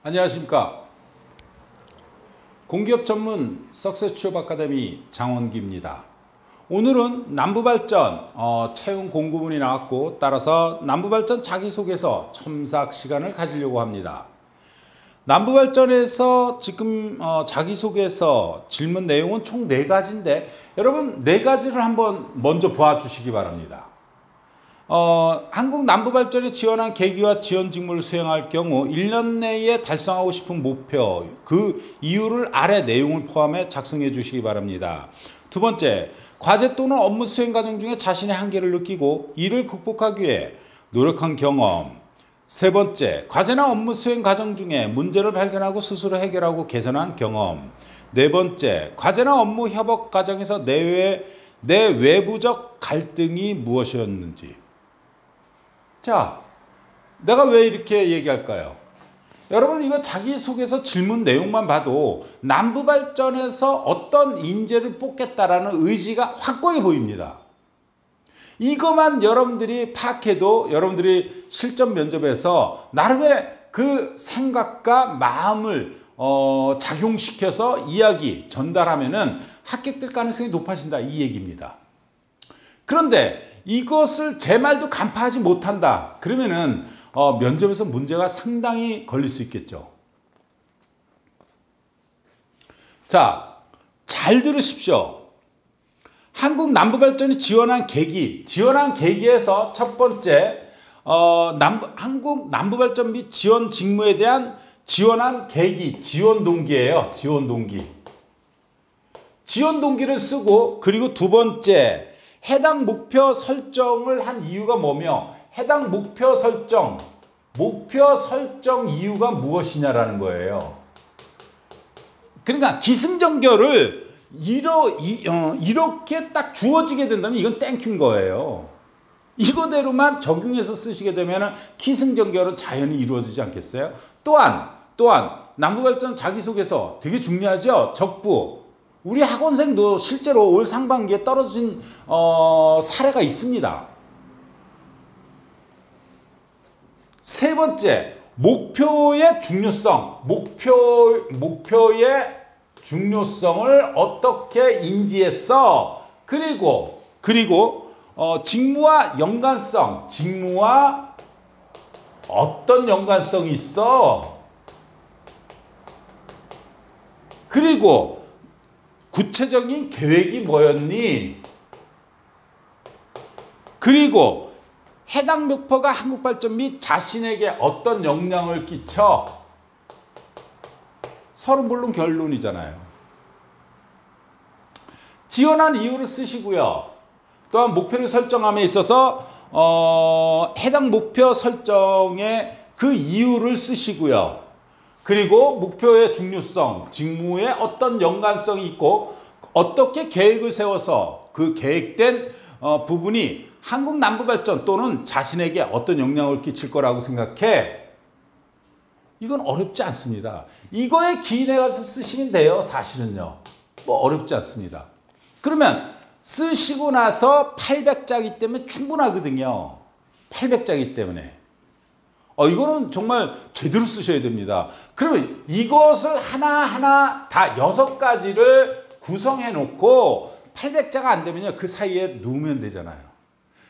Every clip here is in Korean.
안녕하십니까. 공기업 전문 석세스 취업 아카데미 장원기입니다. 오늘은 남부발전 채용 공고문이 나왔고, 따라서 남부발전 자기소개서 첨삭 시간을 가지려고 합니다. 남부발전에서 지금 자기소개서 질문 내용은 총 4가지인데 여러분 4가지를 한번 먼저 봐주시기 바랍니다. 한국남부발전에 지원한 계기와 지원 직무를 수행할 경우 1년 내에 달성하고 싶은 목표, 그 이유를 아래 내용을 포함해 작성해 주시기 바랍니다. 두 번째, 과제 또는 업무 수행 과정 중에 자신의 한계를 느끼고 이를 극복하기 위해 노력한 경험. 세 번째, 과제나 업무 수행 과정 중에 문제를 발견하고 스스로 해결하고 개선한 경험. 네 번째, 과제나 업무 협업 과정에서 내 외부적 갈등이 무엇이었는지. 자, 내가 왜 이렇게 얘기할까요? 여러분, 이거 자기소개서 질문 내용만 봐도 남부발전에서 어떤 인재를 뽑겠다라는 의지가 확고해 보입니다. 이것만 여러분들이 파악해도 여러분들이 실전 면접에서 나름의 그 생각과 마음을 작용시켜서 이야기 전달하면은 합격될 가능성이 높아진다, 이 얘기입니다. 그런데 이것을 제 말도 간파하지 못한다 그러면은 면접에서 문제가 상당히 걸릴 수 있겠죠. 자, 잘 들으십시오. 한국남부발전이 지원한 계기에서 첫 번째, 한국남부발전 및 지원 직무에 대한 지원한 계기, 지원 동기예요. 지원 동기. 지원 동기를 쓰고, 그리고 두 번째, 해당 목표 설정을 한 이유가 뭐며, 해당 목표 설정 이유가 무엇이냐라는 거예요. 그러니까 기승전결을 이렇게 딱 주어지게 된다면 이건 땡큐인 거예요. 이거대로만 적용해서 쓰시게 되면 기승전결은 자연히 이루어지지 않겠어요? 또한 남부발전 자기소개서 되게 중요하죠. 적부. 우리 학원생도 실제로 올 상반기에 떨어진 사례가 있습니다. 세 번째, 목표의 중요성. 목표의 중요성을 어떻게 인지했어? 그리고 직무와 연관성. 직무와 어떤 연관성이 있어? 그리고 구체적인 계획이 뭐였니? 그리고 해당 목표가 한국발전 및 자신에게 어떤 영향을 끼쳐? 서른 물론 결론이잖아요. 지원한 이유를 쓰시고요. 또한 목표를 설정함에 있어서 해당 목표 설정의 그 이유를 쓰시고요. 그리고 목표의 중요성, 직무에 어떤 연관성이 있고 어떻게 계획을 세워서 그 계획된 부분이 한국남부발전 또는 자신에게 어떤 영향을 끼칠 거라고 생각해. 이건 어렵지 않습니다. 이거에 기인해 가서 쓰시면 돼요. 사실은요. 뭐 어렵지 않습니다. 그러면 쓰시고 나서 800자기 때문에 충분하거든요. 800자기 때문에. 이거는 정말 제대로 쓰셔야 됩니다. 그러면 이것을 하나하나 다 6가지를 구성해 놓고 800자가 안 되면요, 그 사이에 누우면 되잖아요.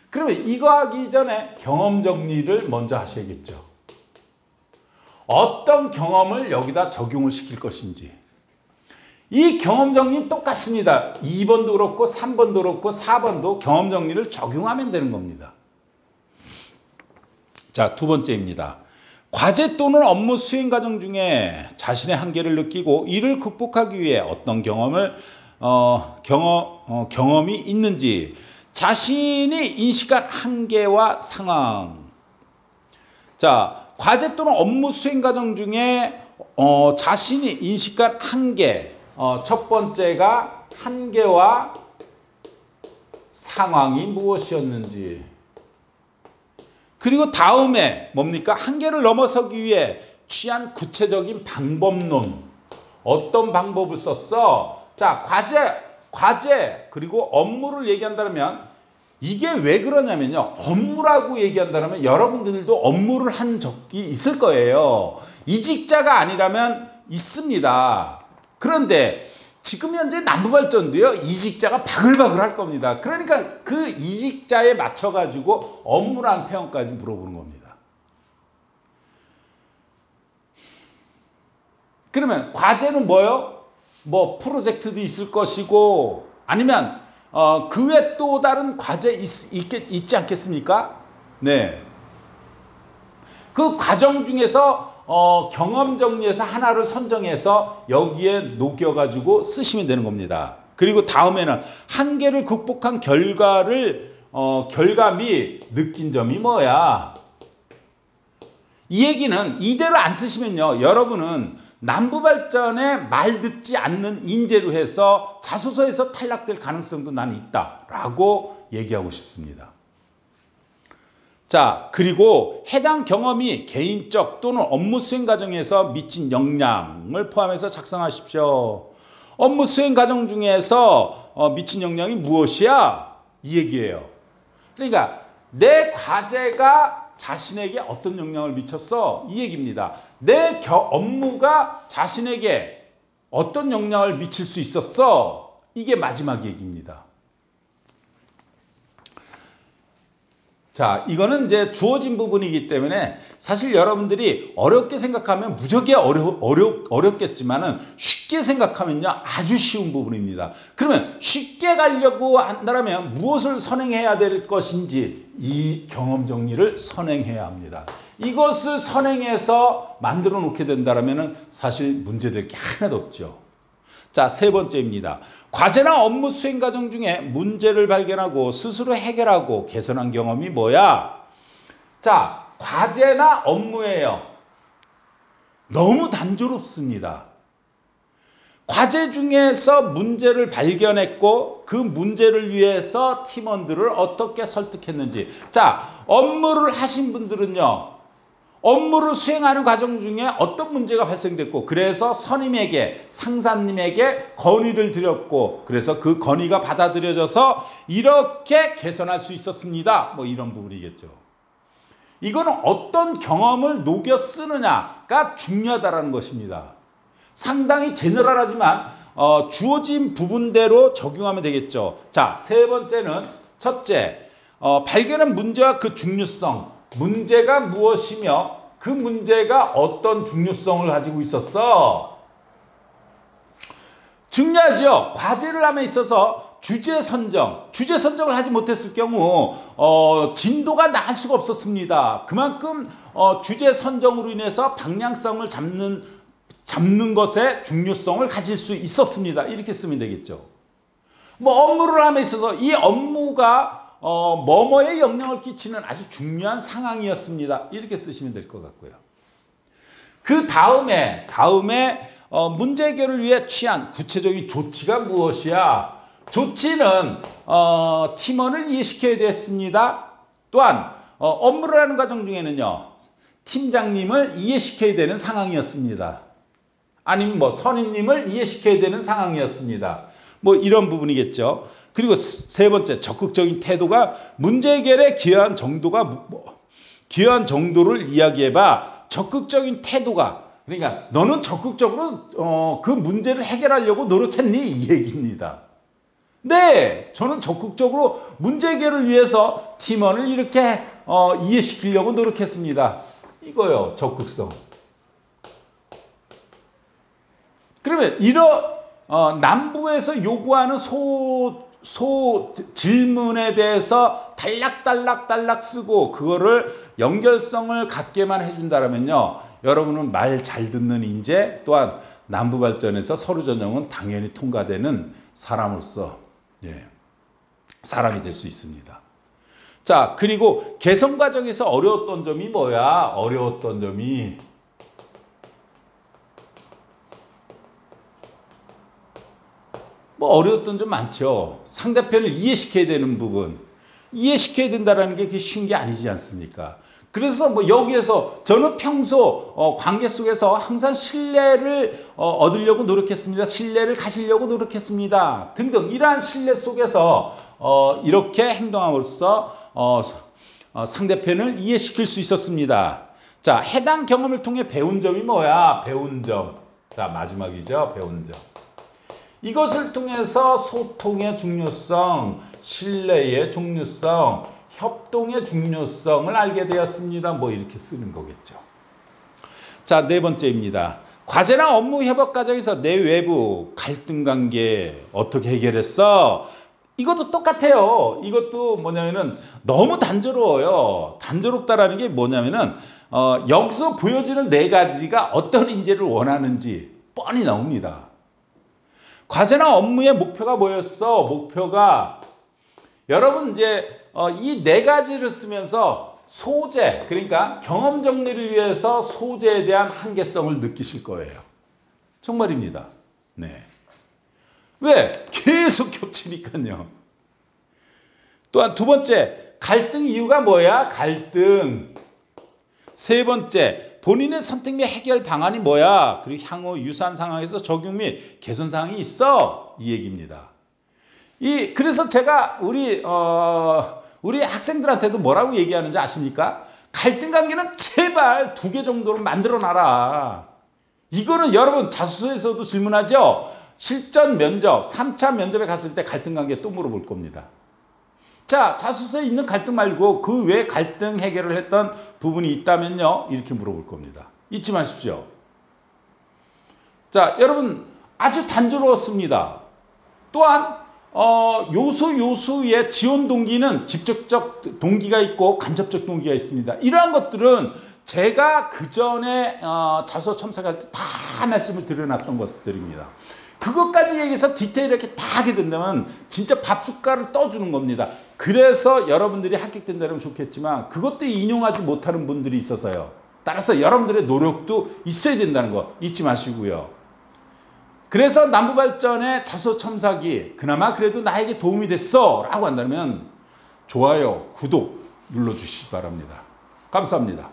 그러면 이거 하기 전에 경험 정리를 먼저 하셔야겠죠. 어떤 경험을 여기다 적용을 시킬 것인지. 이 경험 정리는 똑같습니다. 2번도 그렇고 3번도 그렇고 4번도 경험 정리를 적용하면 되는 겁니다. 자, 두 번째입니다. 과제 또는 업무 수행 과정 중에 자신의 한계를 느끼고 이를 극복하기 위해 어떤 경험이 있는지, 자신이 인식한 한계와 상황. 자, 과제 또는 업무 수행 과정 중에 자신이 인식한 한계. 첫 번째가 한계와 상황이 무엇이었는지. 그리고 다음에 뭡니까? 한계를 넘어서기 위해 취한 구체적인 방법론. 어떤 방법을 썼어? 자, 과제 그리고 업무를 얘기한다면 이게 왜 그러냐면요. 업무라고 얘기한다면 여러분들도 업무를 한 적이 있을 거예요. 이직자가 아니라면 있습니다. 그런데 지금 현재 남부발전도요. 이직자가 바글바글 할 겁니다. 그러니까 그 이직자에 맞춰가지고 업무란 표현까지 물어보는 겁니다. 그러면 과제는 뭐요? 뭐 프로젝트도 있을 것이고 아니면 그 외 또 다른 과제 있지 않겠습니까? 네. 그 과정 중에서 경험 정리해서 하나를 선정해서 여기에 녹여가지고 쓰시면 되는 겁니다. 그리고 다음에는 한계를 극복한 결과미 느낀 점이 뭐야? 이 얘기는 이대로 안 쓰시면요. 여러분은 남부발전에 말 듣지 않는 인재로 해서 자소서에서 탈락될 가능성도 나는 있다라고 얘기하고 싶습니다. 자, 그리고 해당 경험이 개인적 또는 업무 수행 과정에서 미친 영향을 포함해서 작성하십시오. 업무 수행 과정 중에서 미친 영향이 무엇이야? 이 얘기예요. 그러니까 내 과제가 자신에게 어떤 영향을 미쳤어? 이 얘기입니다. 내 업무가 자신에게 어떤 영향을 미칠 수 있었어? 이게 마지막 얘기입니다. 자, 이거는 이제 주어진 부분이기 때문에 사실 여러분들이 어렵게 생각하면 무지하게 어렵겠지만은 쉽게 생각하면요 아주 쉬운 부분입니다. 그러면 쉽게 가려고 한다면 무엇을 선행해야 될 것인지 이 경험 정리를 선행해야 합니다. 이것을 선행해서 만들어 놓게 된다면은 사실 문제될 게 하나도 없죠. 자, 세 번째입니다. 과제나 업무 수행 과정 중에 문제를 발견하고 스스로 해결하고 개선한 경험이 뭐야? 자, 과제나 업무예요. 너무 단조롭습니다. 과제 중에서 문제를 발견했고 그 문제를 위해서 팀원들을 어떻게 설득했는지. 자, 업무를 하신 분들은요. 업무를 수행하는 과정 중에 어떤 문제가 발생됐고 그래서 선임에게 상사님에게 건의를 드렸고 그래서 그 건의가 받아들여져서 이렇게 개선할 수 있었습니다. 뭐 이런 부분이겠죠. 이거는 어떤 경험을 녹여 쓰느냐가 중요하다는 것입니다. 상당히 제너럴하지만 주어진 부분대로 적용하면 되겠죠. 자, 세 번째는 첫째, 발견한 문제와 그 중요성. 문제가 무엇이며 그 문제가 어떤 중요성을 가지고 있었어? 중요하죠. 과제를 함에 있어서 주제 선정을 하지 못했을 경우 진도가 나갈 수가 없었습니다. 그만큼 주제 선정으로 인해서 방향성을 잡는 것에 중요성을 가질 수 있었습니다. 이렇게 쓰면 되겠죠. 뭐 업무를 함에 있어서 이 업무가 뭐뭐에 영향을 끼치는 아주 중요한 상황이었습니다. 이렇게 쓰시면 될 것 같고요. 그 다음에 문제 해결을 위해 취한 구체적인 조치가 무엇이야? 조치는 팀원을 이해시켜야 됐습니다. 또한 업무를 하는 과정 중에는요. 팀장님을 이해시켜야 되는 상황이었습니다. 아니면 뭐 선임님을 이해시켜야 되는 상황이었습니다. 뭐 이런 부분이겠죠. 그리고 세 번째, 적극적인 태도가 문제 해결에 기여한 정도를 이야기해봐. 적극적인 태도가, 그러니까 너는 적극적으로 그 문제를 해결하려고 노력했니? 이 얘기입니다. 네, 저는 적극적으로 문제 해결을 위해서 팀원을 이렇게 이해시키려고 노력했습니다. 이거요, 적극성. 그러면 남부에서 요구하는 질문에 대해서 달락달락 쓰고 그거를 연결성을 갖게만 해준다면요. 여러분은 말 잘 듣는 인재 또한 남부발전에서 서류 전형은 당연히 통과되는 사람으로서 사람이 될 수 있습니다. 자, 그리고 개선 과정에서 어려웠던 점이 뭐야? 어려웠던 점이 어려웠던 점 많죠. 상대편을 이해시켜야 되는 부분. 이해시켜야 된다는 게 그게 쉬운 게 아니지 않습니까? 그래서 뭐 여기에서 저는 평소 관계 속에서 항상 신뢰를 얻으려고 노력했습니다. 신뢰를 가지려고 노력했습니다. 등등 이러한 신뢰 속에서 이렇게 행동함으로써 상대편을 이해시킬 수 있었습니다. 자, 해당 경험을 통해 배운 점이 뭐야? 배운 점. 자, 마지막이죠. 배운 점. 이것을 통해서 소통의 중요성, 신뢰의 중요성, 협동의 중요성을 알게 되었습니다. 뭐 이렇게 쓰는 거겠죠. 자, 네 번째입니다. 과제나 업무 협업 과정에서 내 외부 갈등 관계 어떻게 해결했어? 이것도 똑같아요. 이것도 뭐냐면은 너무 단조로워요. 단조롭다라는 게 뭐냐면은 여기서 보여지는 네 가지가 어떤 인재를 원하는지 뻔히 나옵니다. 과제나 업무의 목표가 뭐였어? 목표가 여러분 이제 이 네 가지를 쓰면서 소재, 그러니까 경험 정리를 위해서 소재에 대한 한계성을 느끼실 거예요. 정말입니다. 네. 왜? 계속 겹치니까요. 또한 두 번째, 갈등 이유가 뭐야? 갈등. 세 번째, 본인의 선택 및 해결 방안이 뭐야? 그리고 향후 유사한 상황에서 적용 및 개선 사항이 있어? 이 얘기입니다. 그래서 제가 우리 학생들한테도 뭐라고 얘기하는지 아십니까? 갈등 관계는 제발 2개 정도로 만들어 놔라. 이거는 여러분 자소서에서도 질문하죠. 실전 면접, 3차 면접에 갔을 때 갈등 관계 또 물어볼 겁니다. 자, 자소서에 있는 갈등 말고 그 외에 갈등 해결을 했던 부분이 있다면요. 이렇게 물어볼 겁니다. 잊지 마십시오. 자, 여러분 아주 단조로웠습니다. 또한 요소의 지원 동기는 직접적 동기가 있고 간접적 동기가 있습니다. 이러한 것들은 제가 그 전에 자소서 첨삭할 때 다 말씀을 드려놨던 것들입니다. 그것까지 얘기해서 디테일하게 다 하게 된다면 진짜 밥숟가락을 떠주는 겁니다. 그래서 여러분들이 합격된다면 좋겠지만 그것도 인용하지 못하는 분들이 있어서요. 따라서 여러분들의 노력도 있어야 된다는 거 잊지 마시고요. 그래서 남부발전의 자소서 첨삭이 그나마 그래도 나에게 도움이 됐어 라고 한다면 좋아요, 구독 눌러주시기 바랍니다. 감사합니다.